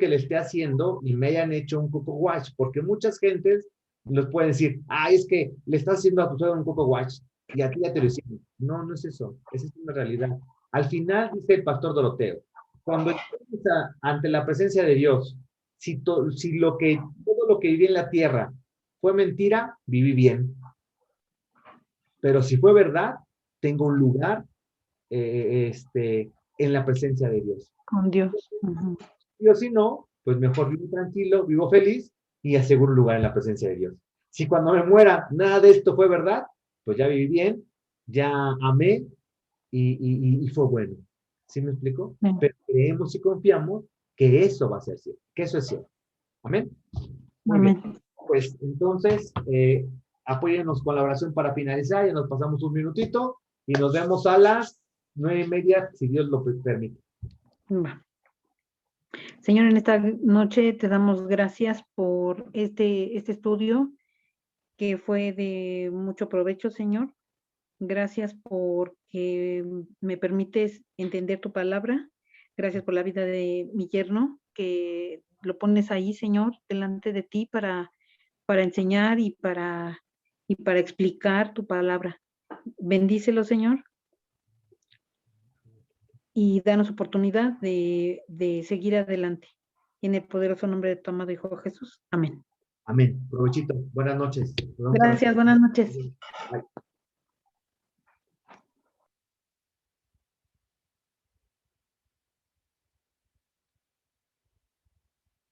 le esté haciendo y me hayan hecho un coco wash, porque muchas gentes nos pueden decir, es que le estás haciendo a tu suegro un coco wash y a ti ya te lo hicieron. No, no es eso, esa es una realidad. Al final, dice el pastor Doroteo, cuando estás ante la presencia de Dios, si todo lo que viví en la tierra fue mentira, viví bien. Pero si fue verdad, tengo un lugar en la presencia de Dios. Con Dios. Y o si no, pues mejor vivo tranquilo, vivo feliz y aseguro un lugar en la presencia de Dios. Si cuando me muera nada de esto fue verdad, pues ya viví bien, ya amé y fue bueno. ¿Sí me explico? Sí. Pero creemos y confiamos que eso va a ser cierto, que eso es cierto. Amén. Muy bien. Amén. Pues entonces, apóyennos con la oración para finalizar, ya nos pasamos un minutito y nos vemos a las 9:30, si Dios lo permite. Va. Señor, en esta noche te damos gracias por este estudio que fue de mucho provecho, Señor. Gracias porque me permites entender tu palabra. Gracias por la vida de mi yerno, que lo pones ahí, Señor, delante de ti para enseñar y para explicar tu palabra. Bendícelo, Señor, y danos oportunidad de seguir adelante. y en el poderoso nombre de tu amado Hijo Jesús. Amén. Amén. Provechito. Buenas noches. Gracias, buenas noches. Bye.